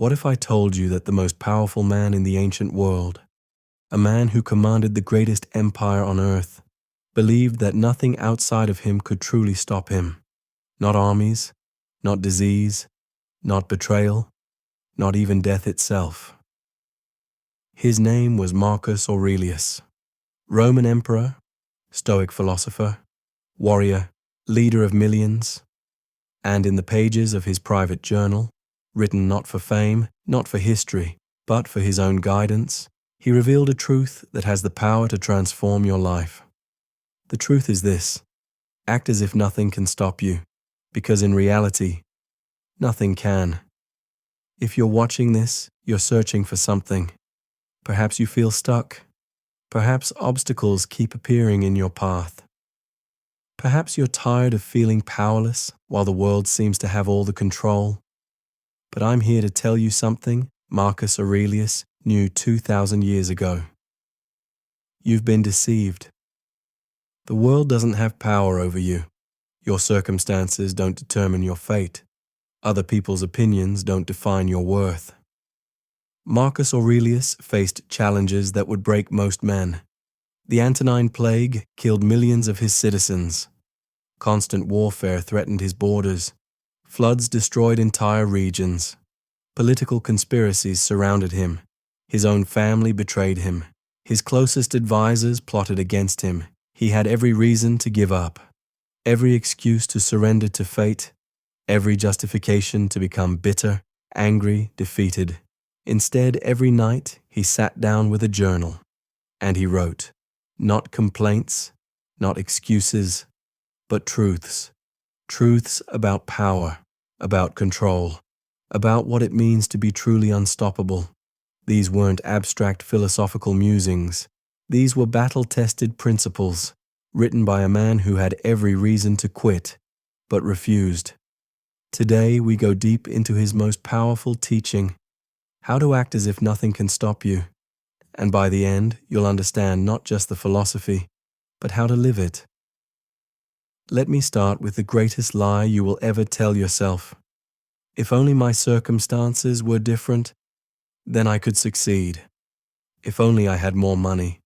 What if I told you that the most powerful man in the ancient world, a man who commanded the greatest empire on earth, believed that nothing outside of him could truly stop him? Not armies, not disease, not betrayal, not even death itself. His name was Marcus Aurelius, Roman emperor, Stoic philosopher, warrior, leader of millions, and in the pages of his private journal, written not for fame, not for history, but for his own guidance, he revealed a truth that has the power to transform your life. The truth is this: act as if nothing can stop you, because in reality, nothing can. If you're watching this, you're searching for something. Perhaps you feel stuck. Perhaps obstacles keep appearing in your path. Perhaps you're tired of feeling powerless while the world seems to have all the control. But I'm here to tell you something Marcus Aurelius knew 2,000 years ago. You've been deceived. The world doesn't have power over you. Your circumstances don't determine your fate. Other people's opinions don't define your worth. Marcus Aurelius faced challenges that would break most men. The Antonine Plague killed millions of his citizens. Constant warfare threatened his borders. Floods destroyed entire regions. Political conspiracies surrounded him. His own family betrayed him. His closest advisors plotted against him. He had every reason to give up, every excuse to surrender to fate, every justification to become bitter, angry, defeated. Instead, every night he sat down with a journal, and he wrote, not complaints, not excuses, but truths. Truths about power, about control, about what it means to be truly unstoppable. These weren't abstract philosophical musings. These were battle-tested principles, written by a man who had every reason to quit, but refused. Today we go deep into his most powerful teaching, how to act as if nothing can stop you. And by the end, you'll understand not just the philosophy, but how to live it. Let me start with the greatest lie you will ever tell yourself. If only my circumstances were different, then I could succeed. If only I had more money.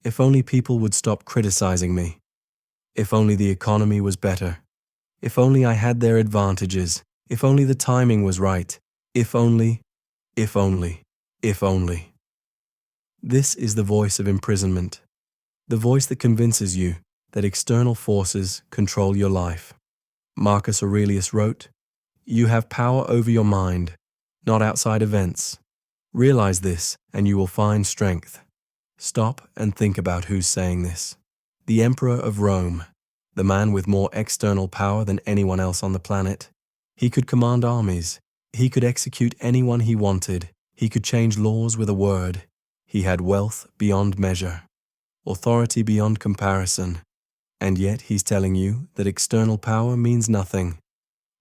If only people would stop criticizing me. If only the economy was better. If only I had their advantages. If only the timing was right. If only, if only, if only. This is the voice of imprisonment, the voice that convinces you that external forces control your life. Marcus Aurelius wrote, "You have power over your mind, not outside events. Realize this, and you will find strength." Stop and think about who's saying this. The Emperor of Rome, the man with more external power than anyone else on the planet. He could command armies. He could execute anyone he wanted. He could change laws with a word. He had wealth beyond measure, authority beyond comparison. And yet he's telling you that external power means nothing.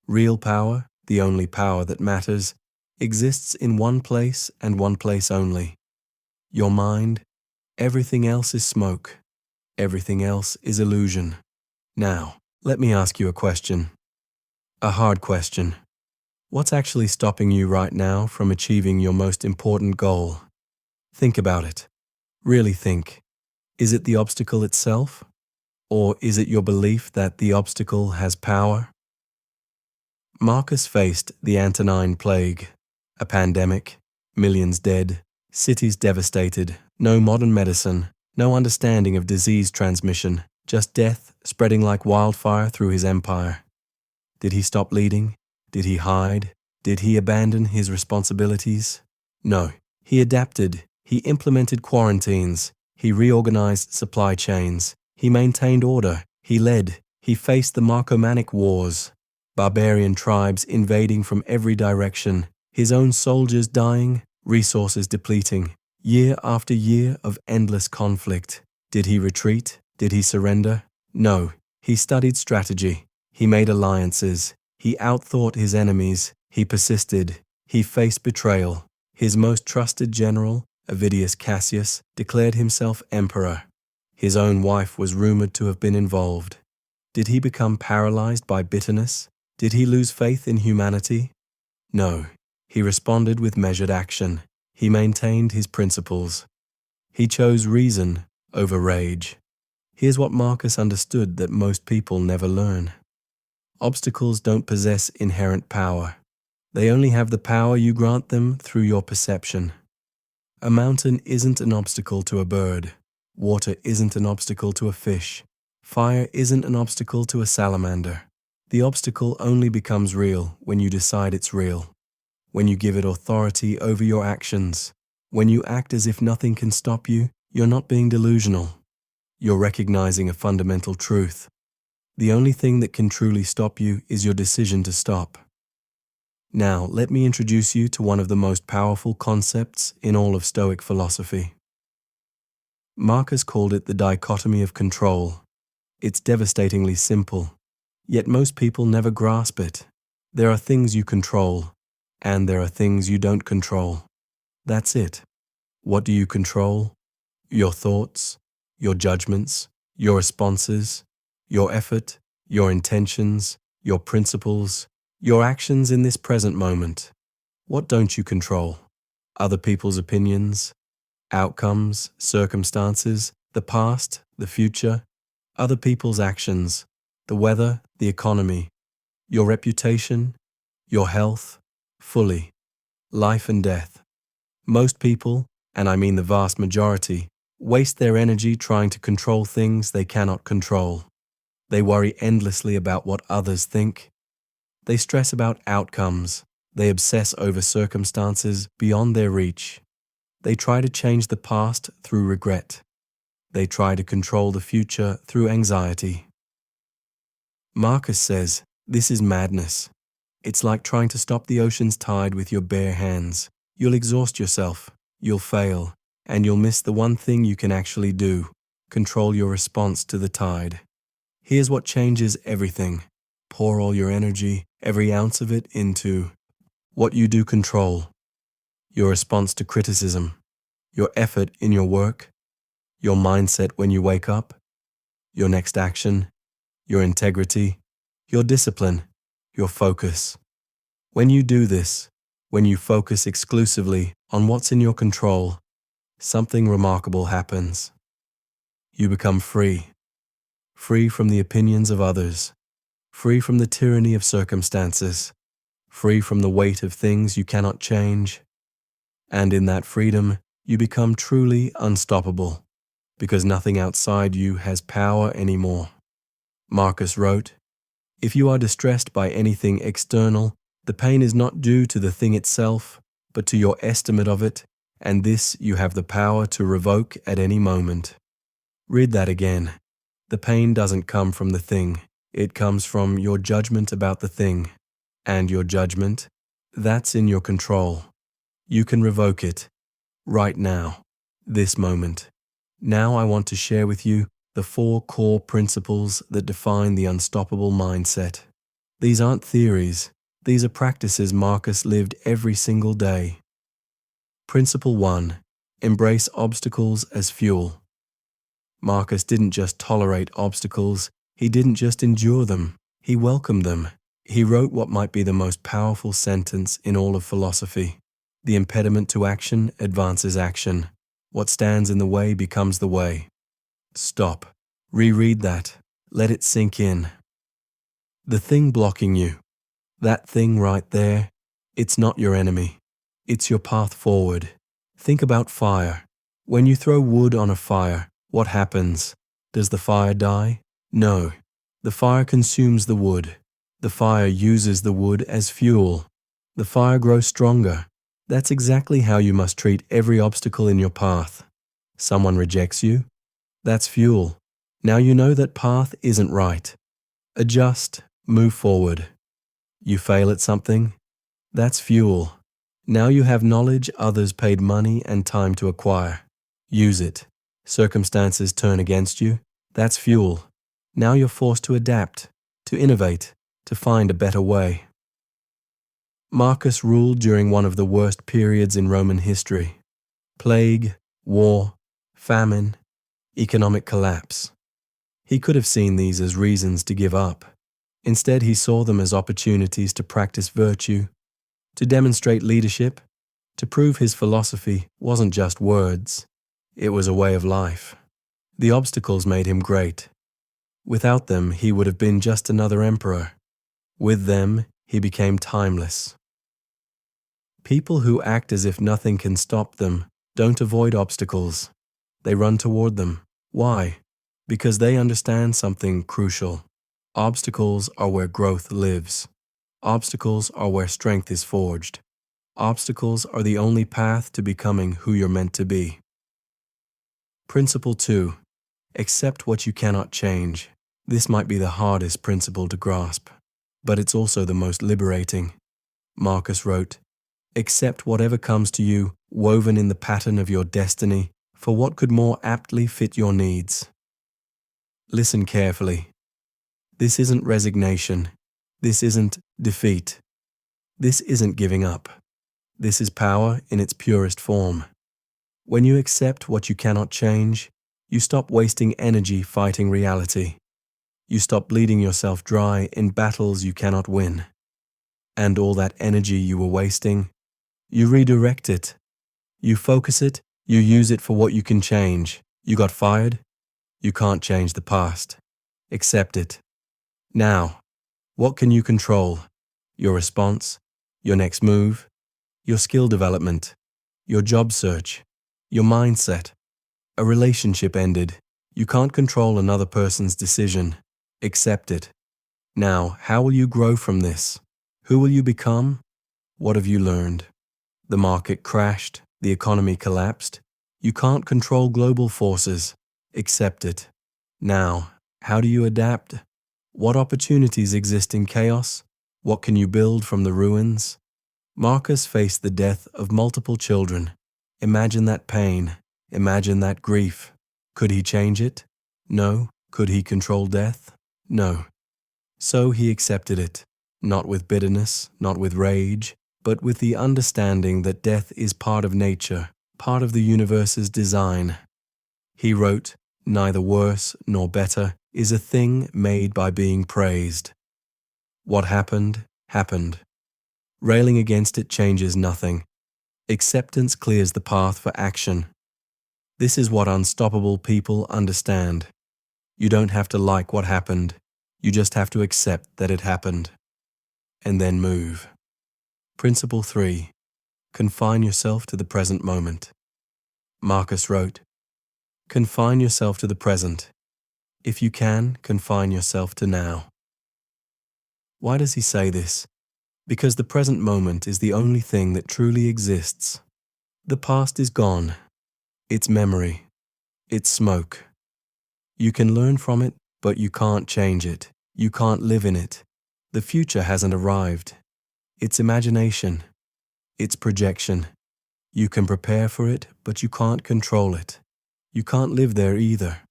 Real power, the only power that matters, exists in one place and one place only. Your mind. Everything else is smoke. Everything else is illusion. Now, let me ask you a question. A hard question. What's actually stopping you right now from achieving your most important goal? Think about it. Really think. Is it the obstacle itself? Or is it your belief that the obstacle has power? Marcus faced the Antonine Plague, a pandemic, millions dead, cities devastated, no modern medicine, no understanding of disease transmission, just death spreading like wildfire through his empire. Did he stop leading? Did he hide? Did he abandon his responsibilities? No. He adapted. He implemented quarantines. He reorganized supply chains. He maintained order. He led. He faced the Marcomannic Wars. Barbarian tribes invading from every direction. His own soldiers dying, resources depleting. Year after year of endless conflict. Did he retreat? Did he surrender? No. He studied strategy. He made alliances. He outthought his enemies. He persisted. He faced betrayal. His most trusted general, Avidius Cassius, declared himself emperor. His own wife was rumored to have been involved. Did he become paralyzed by bitterness? Did he lose faith in humanity? No. He responded with measured action. He maintained his principles. He chose reason over rage. Here's what Marcus understood that most people never learn. Obstacles don't possess inherent power. They only have the power you grant them through your perception. A mountain isn't an obstacle to a bird. Water isn't an obstacle to a fish. Fire isn't an obstacle to a salamander. The obstacle only becomes real when you decide it's real, when you give it authority over your actions. When you act as if nothing can stop you, you're not being delusional. You're recognizing a fundamental truth. The only thing that can truly stop you is your decision to stop. Now, let me introduce you to one of the most powerful concepts in all of Stoic philosophy. Marcus called it the Dichotomy of Control. It's devastatingly simple, yet most people never grasp it. There are things you control, and there are things you don't control. That's it. What do you control? Your thoughts, your judgments, your responses, your effort, your intentions, your principles, your actions in this present moment. What don't you control? Other people's opinions, outcomes, circumstances, the past, the future, other people's actions, the weather, the economy, your reputation, your health, fully, life and death. Most people, and I mean the vast majority, waste their energy trying to control things they cannot control. They worry endlessly about what others think. They stress about outcomes. They obsess over circumstances beyond their reach. They try to change the past through regret. They try to control the future through anxiety. Marcus says, this is madness. It's like trying to stop the ocean's tide with your bare hands. You'll exhaust yourself, you'll fail, and you'll miss the one thing you can actually do: control your response to the tide. Here's what changes everything. Pour all your energy, every ounce of it, into what you do control: your response to criticism, your effort in your work, your mindset when you wake up, your next action, your integrity, your discipline, your focus. When you do this, when you focus exclusively on what's in your control, something remarkable happens. You become free. Free from the opinions of others, free from the tyranny of circumstances, free from the weight of things you cannot change. And in that freedom, you become truly unstoppable, because nothing outside you has power anymore. Marcus wrote, "If you are distressed by anything external, the pain is not due to the thing itself, but to your estimate of it, and this you have the power to revoke at any moment." Read that again. The pain doesn't come from the thing. It comes from your judgment about the thing. And your judgment, that's in your control. You can revoke it. Right now. This moment. Now I want to share with you the 4 core principles that define the unstoppable mindset. These aren't theories. These are practices Marcus lived every single day. Principle 1. Embrace obstacles as fuel. Marcus didn't just tolerate obstacles. He didn't just endure them. He welcomed them. He wrote what might be the most powerful sentence in all of philosophy. The impediment to action advances action. What stands in the way becomes the way. Stop. Reread that. Let it sink in. The thing blocking you, that thing right there, it's not your enemy. It's your path forward. Think about fire. When you throw wood on a fire, what happens? Does the fire die? No. The fire consumes the wood. The fire uses the wood as fuel. The fire grows stronger. That's exactly how you must treat every obstacle in your path. Someone rejects you? That's fuel. Now you know that path isn't right. Adjust, move forward. You fail at something? That's fuel. Now you have knowledge others paid money and time to acquire. Use it. Circumstances turn against you? That's fuel. Now you're forced to adapt, to innovate, to find a better way. Marcus ruled during one of the worst periods in Roman history. Plague, war, famine, economic collapse. He could have seen these as reasons to give up. Instead, he saw them as opportunities to practice virtue, To demonstrate leadership, to prove his philosophy wasn't just words, it was a way of life. The obstacles made him great. Without them, he would have been just another emperor. With them, he became timeless. People who act as if nothing can stop them don't avoid obstacles. They run toward them. Why? Because they understand something crucial. Obstacles are where growth lives. Obstacles are where strength is forged. Obstacles are the only path to becoming who you're meant to be. Principle 2. Accept what you cannot change. This might be the hardest principle to grasp, but it's also the most liberating. Marcus wrote, "Accept whatever comes to you, woven in the pattern of your destiny, for what could more aptly fit your needs?" Listen carefully. This isn't resignation. This isn't defeat. This isn't giving up. This is power in its purest form. When you accept what you cannot change, you stop wasting energy fighting reality. You stop bleeding yourself dry in battles you cannot win. And all that energy you were wasting, you redirect it. You focus it, you use it for what you can change. You got fired? You can't change the past. Accept it. Now, what can you control? Your response, your next move, your skill development, your job search, your mindset. A relationship ended. You can't control another person's decision. Accept it. Now, how will you grow from this? Who will you become? What have you learned? The market crashed. The economy collapsed. You can't control global forces. Accept it. Now, how do you adapt? What opportunities exist in chaos? What can you build from the ruins? Marcus faced the death of multiple children. Imagine that pain. Imagine that grief. Could he change it? No. Could he control death? No. So he accepted it, not with bitterness, not with rage, but with the understanding that death is part of nature, part of the universe's design. He wrote, "Neither worse nor better is a thing made by being praised." What happened, happened. Railing against it changes nothing. Acceptance clears the path for action. This is what unstoppable people understand. You don't have to like what happened. You just have to accept that it happened. And then move. Principle 3. Confine yourself to the present moment. Marcus wrote, "Confine yourself to the present. If you can, confine yourself to now." Why does he say this? Because the present moment is the only thing that truly exists. The past is gone. It's memory. It's smoke. You can learn from it, but you can't change it. You can't live in it. The future hasn't arrived. It's imagination. It's projection. You can prepare for it, but you can't control it. You can't live there either.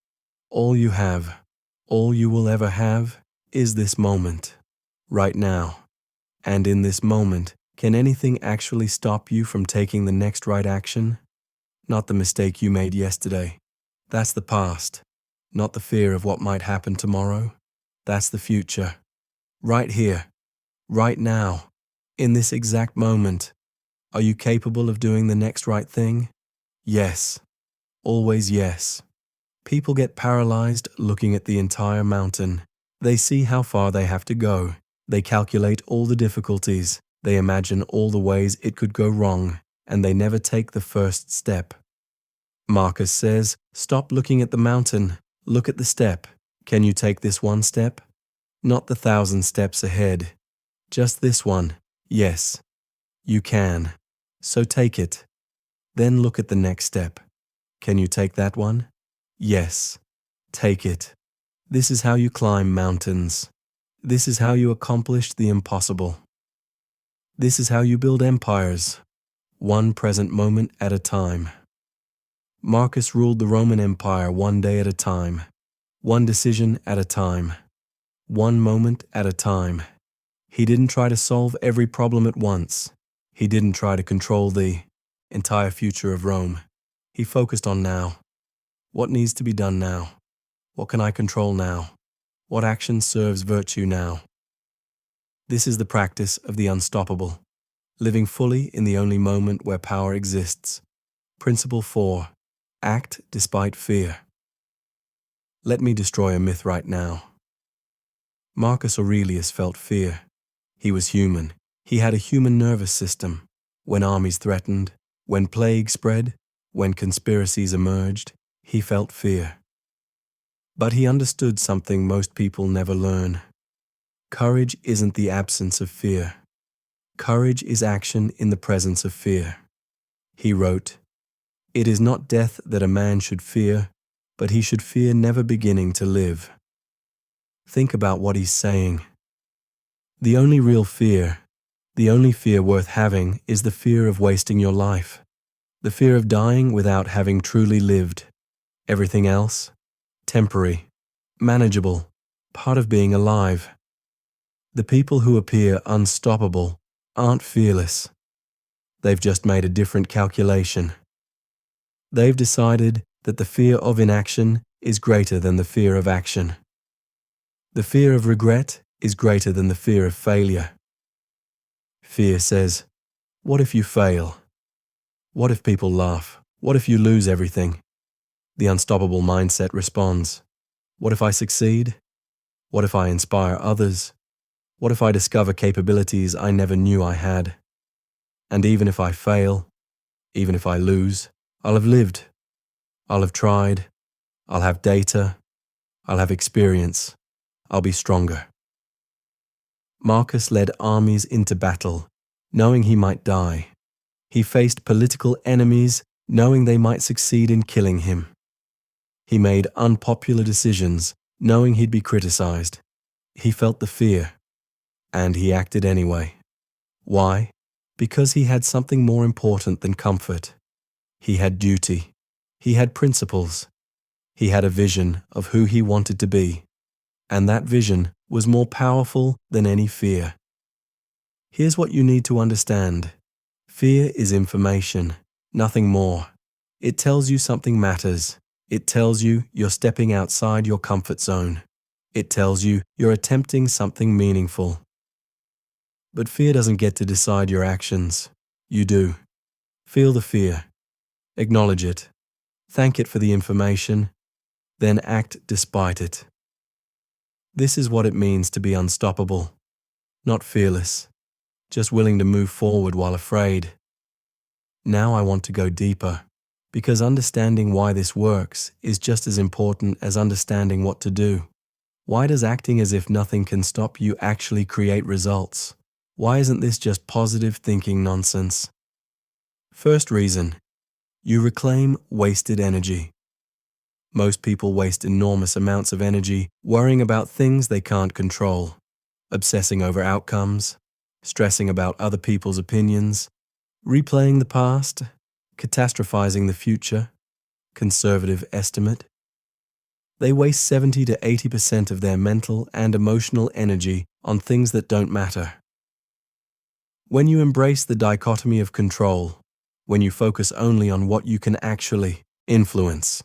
All you have, all you will ever have, is this moment, right now. And in this moment, can anything actually stop you from taking the next right action? Not the mistake you made yesterday. That's the past. Not the fear of what might happen tomorrow. That's the future. Right here, right now, in this exact moment. Are you capable of doing the next right thing? Yes. Always yes. People get paralyzed looking at the entire mountain. They see how far they have to go. They calculate all the difficulties. They imagine all the ways it could go wrong, and they never take the first step. Marcus says, stop looking at the mountain. Look at the step. Can you take this one step? Not the 1,000 steps ahead. Just this one. Yes. You can. So take it. Then look at the next step. Can you take that one? Yes. Take it. This is how you climb mountains. This is how you accomplish the impossible. This is how you build empires, one present moment at a time. Marcus ruled the Roman Empire one day at a time, one decision at a time, one moment at a time. He didn't try to solve every problem at once. He didn't try to control the entire future of Rome. He focused on now. What needs to be done now? What can I control now? What action serves virtue now? This is the practice of the unstoppable. living fully in the only moment where power exists. Principle 4. Act despite fear. Let me destroy a myth right now. Marcus Aurelius felt fear. He was human. He had a human nervous system. When armies threatened, when plague spread, when conspiracies emerged, he felt fear. But he understood something most people never learn. Courage isn't the absence of fear. Courage is action in the presence of fear. He wrote, "It is not death that a man should fear, but he should fear never beginning to live." Think about what he's saying. The only real fear, the only fear worth having, is the fear of wasting your life, the fear of dying without having truly lived. Everything else, temporary, manageable, part of being alive. The people who appear unstoppable aren't fearless. They've just made a different calculation. They've decided that the fear of inaction is greater than the fear of action. The fear of regret is greater than the fear of failure. Fear says, what if you fail? What if people laugh? What if you lose everything? The unstoppable mindset responds, what if I succeed? What if I inspire others? What if I discover capabilities I never knew I had? And even if I fail, even if I lose, I'll have lived. I'll have tried. I'll have data. I'll have experience. I'll be stronger. Marcus led armies into battle, knowing he might die. He faced political enemies, knowing they might succeed in killing him. He made unpopular decisions, knowing he'd be criticized. He felt the fear, and he acted anyway. Why? Because he had something more important than comfort. He had duty. He had principles. He had a vision of who he wanted to be. And that vision was more powerful than any fear. Here's what you need to understand. Fear is information, nothing more. It tells you something matters. It tells you you're stepping outside your comfort zone. It tells you you're attempting something meaningful. But fear doesn't get to decide your actions. You do. Feel the fear. Acknowledge it. Thank it for the information. Then act despite it. This is what it means to be unstoppable. Not fearless. Just willing to move forward while afraid. Now I want to go deeper, because understanding why this works is just as important as understanding what to do. Why does acting as if nothing can stop you actually create results? Why isn't this just positive thinking nonsense? First reason, you reclaim wasted energy. Most people waste enormous amounts of energy worrying about things they can't control, obsessing over outcomes, stressing about other people's opinions, replaying the past, catastrophizing the future, conservative estimate. They waste 70 to 80% of their mental and emotional energy on things that don't matter. When you embrace the dichotomy of control, when you focus only on what you can actually influence,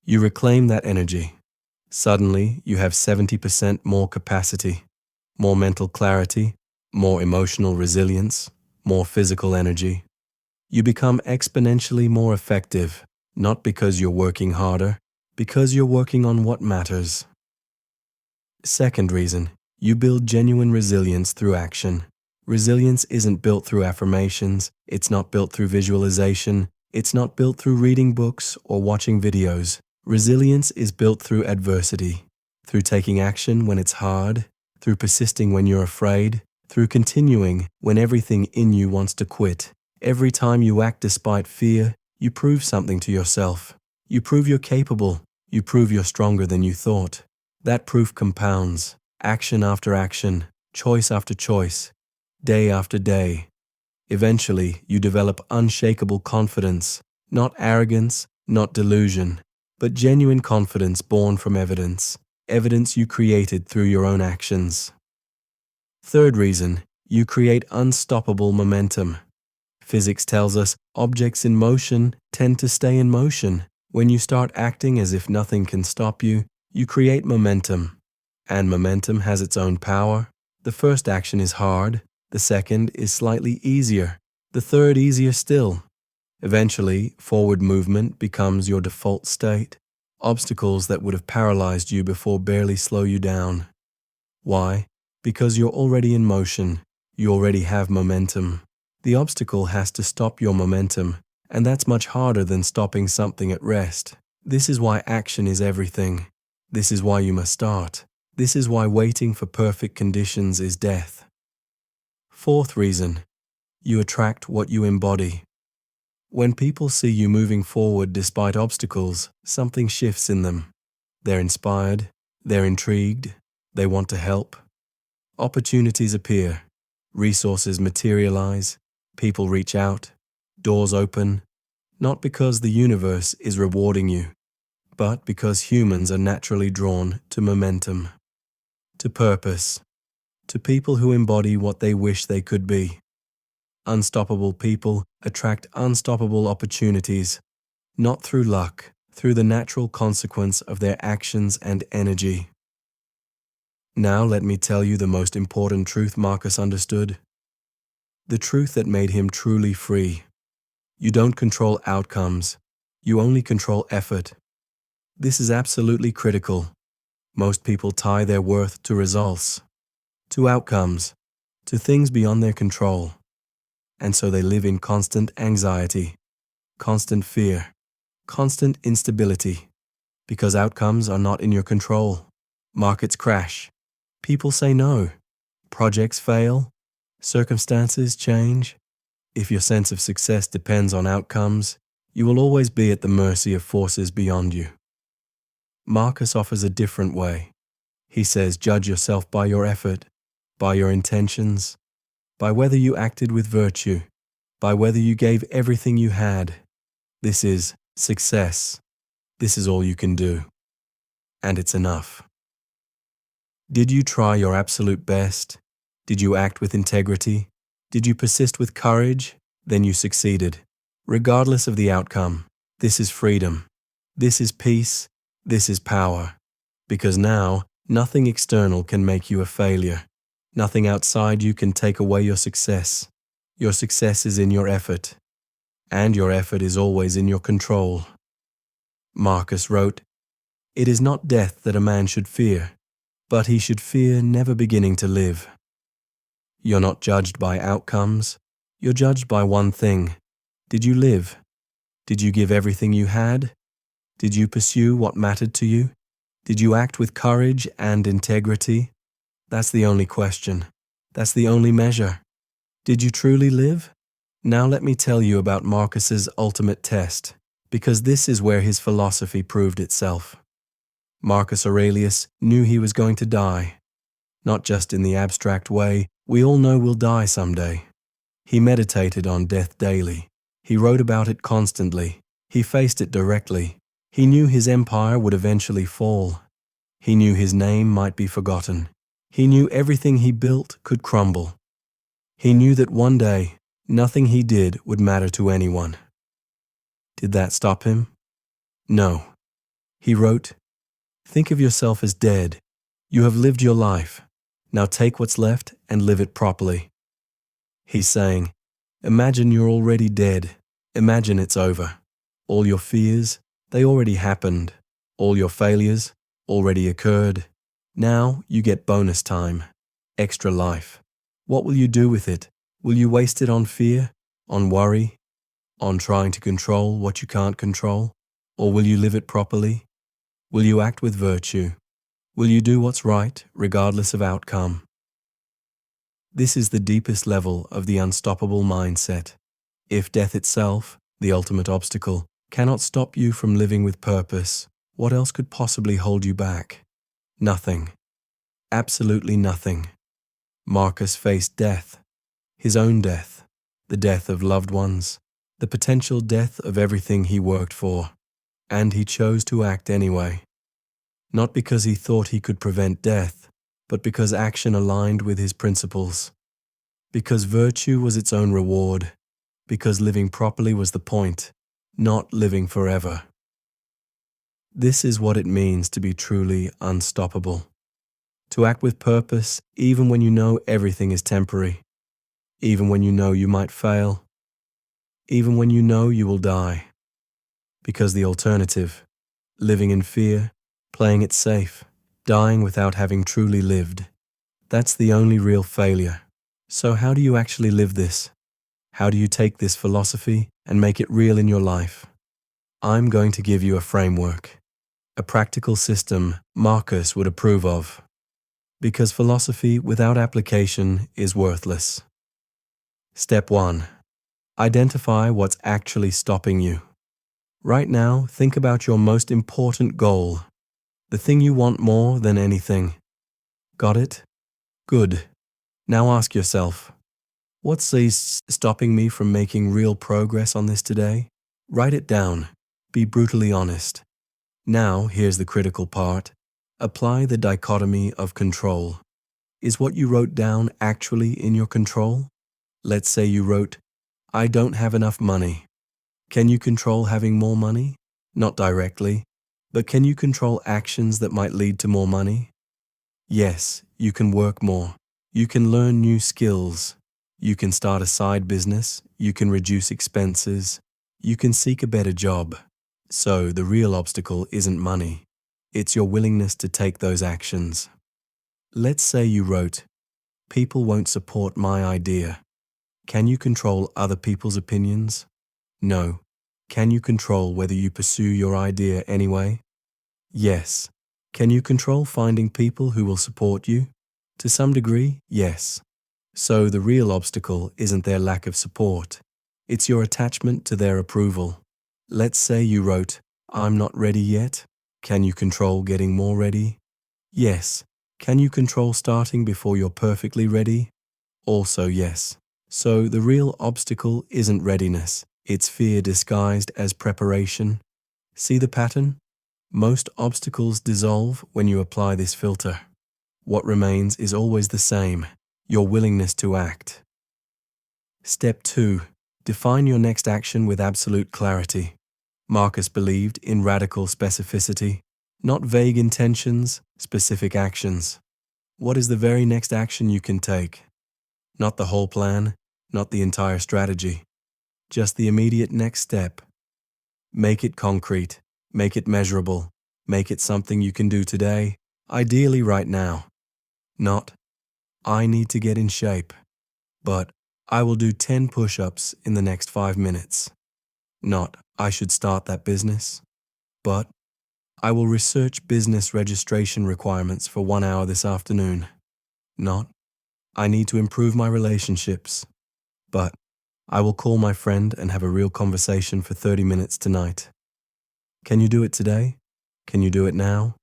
you reclaim that energy. Suddenly, you have 70% more capacity, more mental clarity, more emotional resilience, more physical energy. You become exponentially more effective, not because you're working harder, because you're working on what matters. Second reason, you build genuine resilience through action. Resilience isn't built through affirmations, it's not built through visualization, it's not built through reading books or watching videos. Resilience is built through adversity, through taking action when it's hard, through persisting when you're afraid, through continuing when everything in you wants to quit. Every time you act despite fear, you prove something to yourself. You prove you're capable. You prove you're stronger than you thought. That proof compounds, action after action, choice after choice, day after day. Eventually, you develop unshakable confidence, not arrogance, not delusion, but genuine confidence born from evidence, evidence you created through your own actions. Third reason, you create unstoppable momentum. Physics tells us objects in motion tend to stay in motion. When you start acting as if nothing can stop you, you create momentum. And momentum has its own power. The first action is hard. The second is slightly easier. The third easier still. Eventually, forward movement becomes your default state. Obstacles that would have paralyzed you before barely slow you down. Why? Because you're already in motion. You already have momentum. The obstacle has to stop your momentum, and that's much harder than stopping something at rest. This is why action is everything. This is why you must start. This is why waiting for perfect conditions is death. Fourth reason, you attract what you embody. When people see you moving forward despite obstacles, something shifts in them. They're inspired, they're intrigued, they want to help. Opportunities appear, resources materialize, people reach out, doors open, not because the universe is rewarding you, but because humans are naturally drawn to momentum, to purpose, to people who embody what they wish they could be. Unstoppable people attract unstoppable opportunities, not through luck, through the natural consequence of their actions and energy. Now let me tell you the most important truth Marcus understood. The truth that made him truly free. You don't control outcomes, you only control effort. This is absolutely critical. Most people tie their worth to results, to outcomes, to things beyond their control. And so they live in constant anxiety, constant fear, constant instability, because outcomes are not in your control. Markets crash, people say no, projects fail, circumstances change. If your sense of success depends on outcomes, you will always be at the mercy of forces beyond you. Marcus offers a different way. He says, judge yourself by your effort, by your intentions, by whether you acted with virtue, by whether you gave everything you had. This is success. This is all you can do. And it's enough. Did you try your absolute best? Did you act with integrity? Did you persist with courage? Then you succeeded. Regardless of the outcome, this is freedom. This is peace. This is power. Because now, nothing external can make you a failure. Nothing outside you can take away your success. Your success is in your effort. And your effort is always in your control. Marcus wrote, "It is not death that a man should fear, but he should fear never beginning to live." You're not judged by outcomes. You're judged by one thing. Did you live? Did you give everything you had? Did you pursue what mattered to you? Did you act with courage and integrity? That's the only question. That's the only measure. Did you truly live? Now let me tell you about Marcus's ultimate test, because this is where his philosophy proved itself. Marcus Aurelius knew he was going to die. Not just in the abstract way, we all know we'll die someday. He meditated on death daily. He wrote about it constantly. He faced it directly. He knew his empire would eventually fall. He knew his name might be forgotten. He knew everything he built could crumble. He knew that one day, nothing he did would matter to anyone. Did that stop him? No. He wrote, "Think of yourself as dead. You have lived your life. Now take what's left and live it properly." He's saying, imagine you're already dead. Imagine it's over. All your fears, they already happened. All your failures already occurred. Now you get bonus time, extra life. What will you do with it? Will you waste it on fear, on worry, on trying to control what you can't control? Or will you live it properly? Will you act with virtue? Will you do what's right, regardless of outcome? This is the deepest level of the unstoppable mindset. If death itself, the ultimate obstacle, cannot stop you from living with purpose, what else could possibly hold you back? Nothing. Absolutely nothing. Marcus faced death, his own death, the death of loved ones, the potential death of everything he worked for, and he chose to act anyway. Not because he thought he could prevent death, but because action aligned with his principles. Because virtue was its own reward. Because living properly was the point, not living forever. This is what it means to be truly unstoppable. To act with purpose even when you know everything is temporary. even when you know you might fail, even when you know you will die. Because the alternative, living in fear, playing it safe, dying without having truly lived, that's the only real failure. So how do you actually live this? How do you take this philosophy and make it real in your life? I'm going to give you a framework, a practical system Marcus would approve of, because philosophy without application is worthless. Step 1. Identify what's actually stopping you. Right now, think about your most important goal, the thing you want more than anything. Got it? Good. Now ask yourself, what's stopping me from making real progress on this today? Write it down. Be brutally honest. Now, here's the critical part. Apply the dichotomy of control. Is what you wrote down actually in your control? Let's say you wrote, I don't have enough money. Can you control having more money? Not directly, but can you control actions that might lead to more money? Yes, you can work more. You can learn new skills. You can start a side business. You can reduce expenses. You can seek a better job. So the real obstacle isn't money. It's your willingness to take those actions. Let's say you wrote, people won't support my idea. Can you control other people's opinions? No. Can you control whether you pursue your idea anyway? Yes. Can you control finding people who will support you? To some degree, yes. So the real obstacle isn't their lack of support. It's your attachment to their approval. Let's say you wrote, I'm not ready yet. Can you control getting more ready? Yes. Can you control starting before you're perfectly ready? Also yes. So the real obstacle isn't readiness. It's fear disguised as preparation. See the pattern? Most obstacles dissolve when you apply this filter. What remains is always the same, your willingness to act. Step 2. Define your next action with absolute clarity. Marcus believed in radical specificity, not vague intentions, specific actions. What is the very next action you can take? Not the whole plan, not the entire strategy. Just the immediate next step. Make it concrete, make it measurable, make it something you can do today, ideally right now. Not, I need to get in shape, but I will do 10 push-ups in the next 5 minutes. Not, I should start that business, but I will research business registration requirements for 1 hour this afternoon. Not, I need to improve my relationships, but I will call my friend and have a real conversation for 30 minutes tonight. Can you do it today? Can you do it now?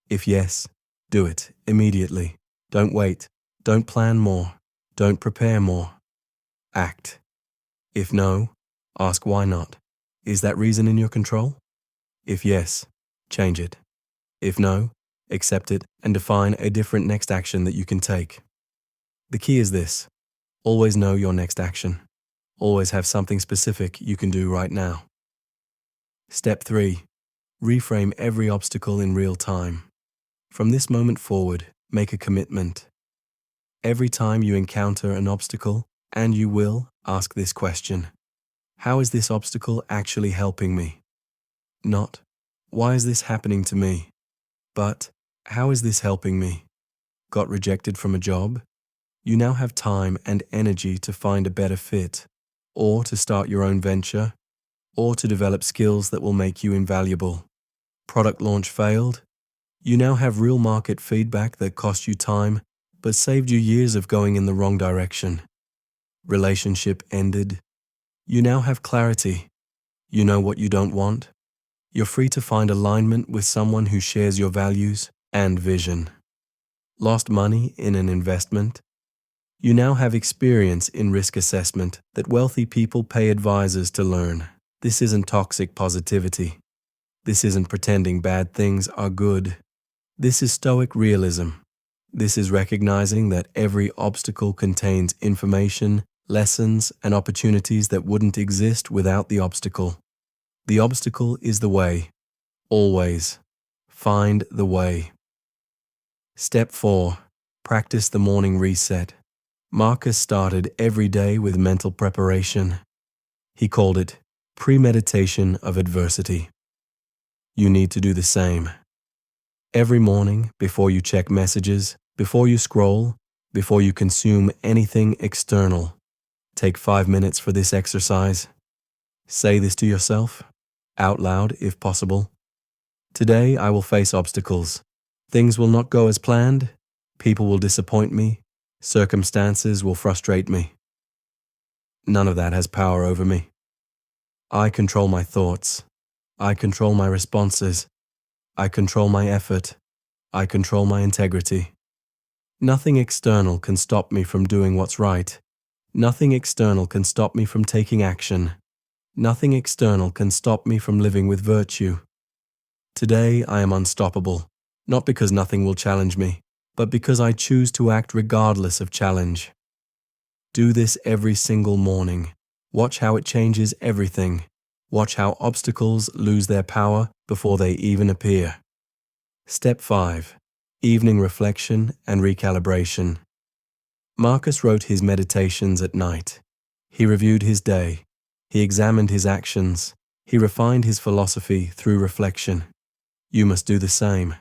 If yes, do it immediately. Don't wait. Don't plan more. Don't prepare more. Act. If no, ask why not. Is that reason in your control? If yes, change it. If no, accept it and define a different next action that you can take. The key is this. Always know your next action. Always have something specific you can do right now. Step 3. Reframe every obstacle in real time. From this moment forward, make a commitment. Every time you encounter an obstacle, and you will, ask this question. How is this obstacle actually helping me? Not, why is this happening to me? But, how is this helping me? Got rejected from a job? You now have time and energy to find a better fit, or to start your own venture, or to develop skills that will make you invaluable. Product launch failed? You now have real market feedback that cost you time, but saved you years of going in the wrong direction. Relationship ended? You now have clarity. You know what you don't want. You're free to find alignment with someone who shares your values and vision. Lost money in an investment? You now have experience in risk assessment that wealthy people pay advisors to learn. This isn't toxic positivity. This isn't pretending bad things are good. This is Stoic realism. This is recognizing that every obstacle contains information, lessons, and opportunities that wouldn't exist without the obstacle. The obstacle is the way. Always. Find the way. Step 4. Practice the morning reset. Marcus started every day with mental preparation. He called it premeditation of adversity. You need to do the same. Every morning, before you check messages, before you scroll, before you consume anything external, take 5 minutes for this exercise. Say this to yourself, out loud if possible. Today I will face obstacles. Things will not go as planned. People will disappoint me. Circumstances will frustrate me. None of that has power over me. I control my thoughts. I control my responses. I control my effort. I control my integrity. Nothing external can stop me from doing what's right. Nothing external can stop me from taking action. Nothing external can stop me from living with virtue. Today I am unstoppable, not because nothing will challenge me, but because I choose to act regardless of challenge. Do this every single morning. Watch how it changes everything. Watch how obstacles lose their power before they even appear. Step 5. Evening reflection and recalibration. Marcus wrote his meditations at night. He reviewed his day. He examined his actions. He refined his philosophy through reflection. You must do the same.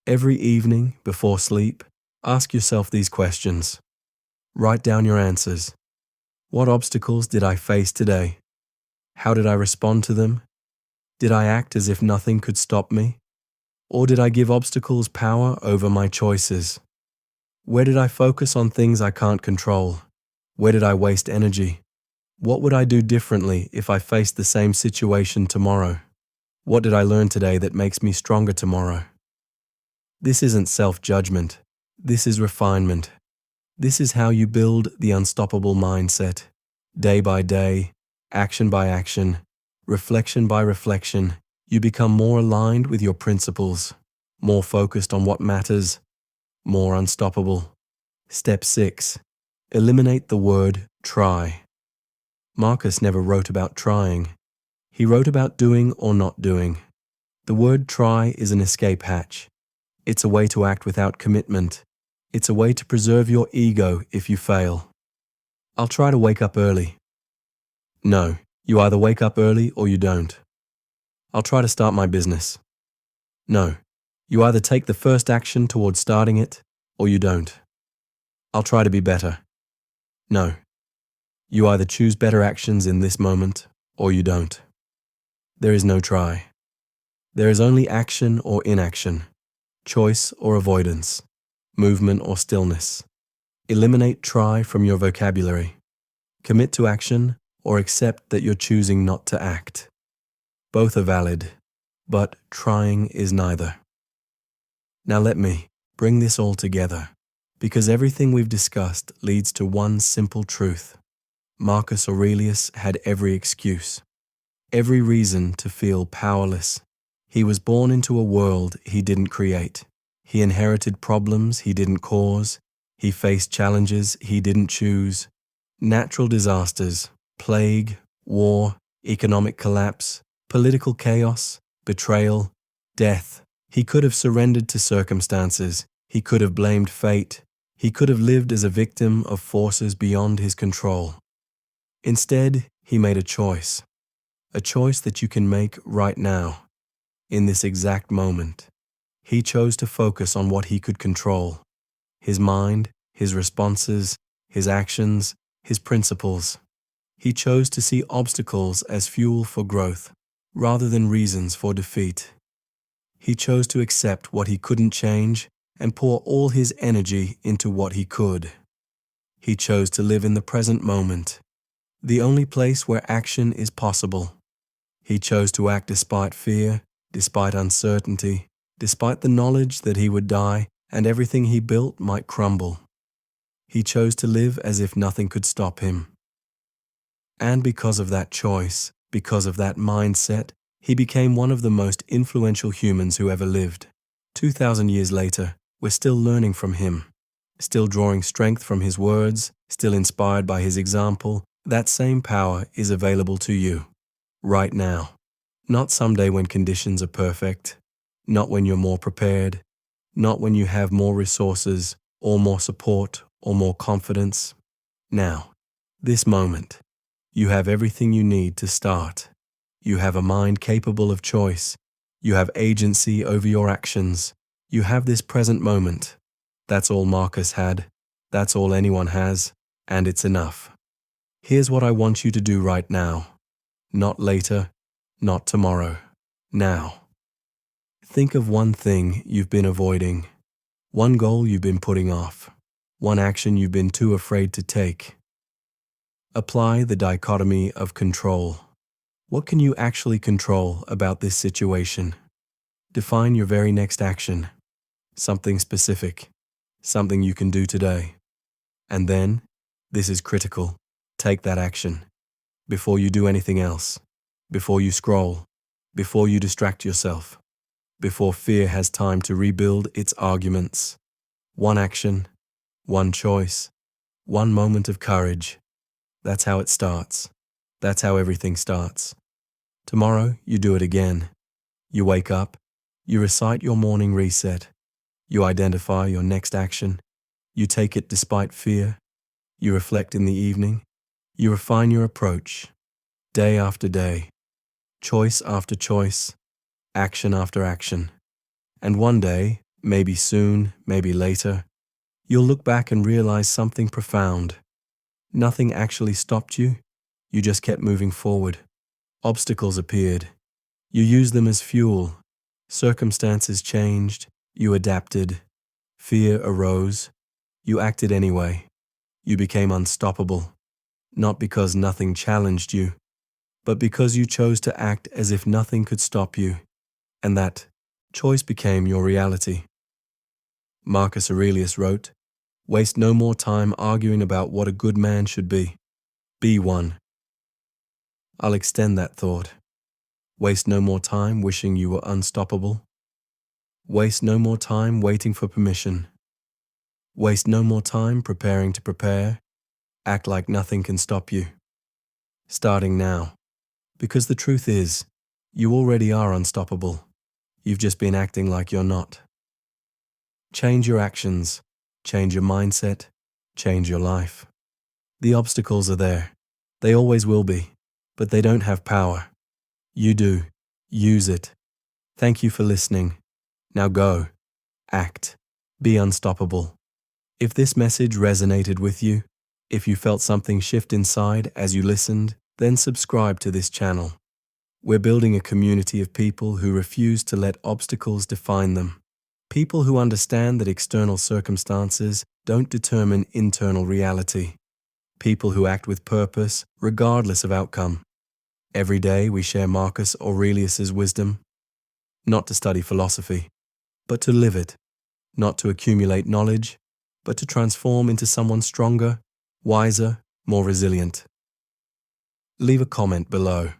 Every evening, before sleep, ask yourself these questions. Write down your answers. What obstacles did I face today? How did I respond to them? Did I act as if nothing could stop me? Or did I give obstacles power over my choices? Where did I focus on things I can't control? Where did I waste energy? What would I do differently if I faced the same situation tomorrow? What did I learn today that makes me stronger tomorrow? This isn't self-judgment. This is refinement. This is how you build the unstoppable mindset. Day by day, action by action, reflection by reflection, you become more aligned with your principles, more focused on what matters, more unstoppable. Step 6. Eliminate the word try. Marcus never wrote about trying. He wrote about doing or not doing. The word try is an escape hatch. It's a way to act without commitment. It's a way to preserve your ego if you fail. I'll try to wake up early. No, you either wake up early or you don't. I'll try to start my business. No, you either take the first action towards starting it or you don't. I'll try to be better. No, you either choose better actions in this moment or you don't. There is no try. There is only action or inaction, choice or avoidance, movement or stillness. Eliminate try from your vocabulary. Commit to action or accept that you're choosing not to act. Both are valid, but trying is neither. Now let me bring this all together, because everything we've discussed leads to one simple truth. Marcus Aurelius had every excuse, every reason to feel powerless. He was born into a world he didn't create. He inherited problems he didn't cause. He faced challenges he didn't choose. Natural disasters, plague, war, economic collapse, political chaos, betrayal, death. He could have surrendered to circumstances. He could have blamed fate. He could have lived as a victim of forces beyond his control. Instead, he made a choice that you can make right now, in this exact moment. He chose to focus on what he could control: his mind, his responses, his actions, his principles. He chose to see obstacles as fuel for growth, rather than reasons for defeat. He chose to accept what he couldn't change and pour all his energy into what he could. He chose to live in the present moment, the only place where action is possible. He chose to act despite fear, despite uncertainty, despite the knowledge that he would die and everything he built might crumble. He chose to live as if nothing could stop him. And because of that choice, because of that mindset, he became one of the most influential humans who ever lived. 2,000 years later, we're still learning from him, still drawing strength from his words, still inspired by his example. That same power is available to you, right now. Not someday when conditions are perfect, not when you're more prepared, not when you have more resources or more support or more confidence. Now, this moment, you have everything you need to start. You have a mind capable of choice. You have agency over your actions. You have this present moment. That's all Marcus had. That's all anyone has. And it's enough. Here's what I want you to do right now. Not later, not tomorrow. Now. Think of one thing you've been avoiding. One goal you've been putting off. One action you've been too afraid to take. Apply the dichotomy of control. What can you actually control about this situation? Define your very next action. Something specific. Something you can do today. And then, this is critical, take that action. Before you do anything else. Before you scroll. Before you distract yourself. Before fear has time to rebuild its arguments. One action, one choice, one moment of courage. That's how it starts. That's how everything starts. Tomorrow, you do it again. You wake up. You recite your morning reset. You identify your next action. You take it despite fear. You reflect in the evening. You refine your approach. Day after day. Choice after choice. Action after action. And one day, maybe soon, maybe later, you'll look back and realize something profound. Nothing actually stopped you. You just kept moving forward. Obstacles appeared. You used them as fuel. Circumstances changed. You adapted. Fear arose. You acted anyway. You became unstoppable. Not because nothing challenged you, but because you chose to act as if nothing could stop you. And that choice became your reality. Marcus Aurelius wrote, "Waste no more time arguing about what a good man should be. Be one." I'll extend that thought. Waste no more time wishing you were unstoppable. Waste no more time waiting for permission. Waste no more time preparing to prepare. Act like nothing can stop you. Starting now. Because the truth is, you already are unstoppable. You've just been acting like you're not. Change your actions. Change your mindset. Change your life. The obstacles are there. They always will be. But they don't have power. You do. Use it. Thank you for listening. Now go. Act. Be unstoppable. If this message resonated with you, if you felt something shift inside as you listened, then subscribe to this channel. We're building a community of people who refuse to let obstacles define them. People who understand that external circumstances don't determine internal reality. People who act with purpose, regardless of outcome. Every day we share Marcus Aurelius's wisdom, not to study philosophy, but to live it, not to accumulate knowledge, but to transform into someone stronger, wiser, more resilient. Leave a comment below.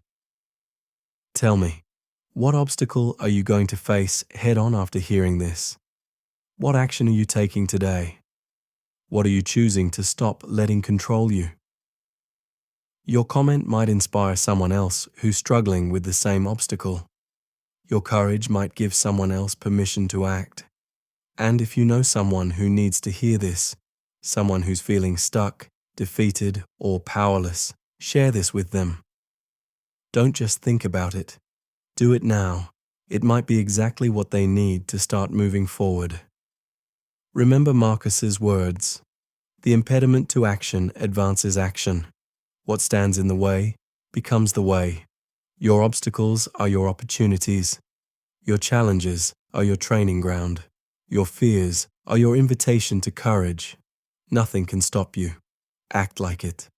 Tell me, what obstacle are you going to face head-on after hearing this? What action are you taking today? What are you choosing to stop letting control you? Your comment might inspire someone else who's struggling with the same obstacle. Your courage might give someone else permission to act. And if you know someone who needs to hear this, someone who's feeling stuck, defeated, or powerless, share this with them. Don't just think about it. Do it now. It might be exactly what they need to start moving forward. Remember Marcus's words. The impediment to action advances action. What stands in the way becomes the way. Your obstacles are your opportunities. Your challenges are your training ground. Your fears are your invitation to courage. Nothing can stop you. Act like it.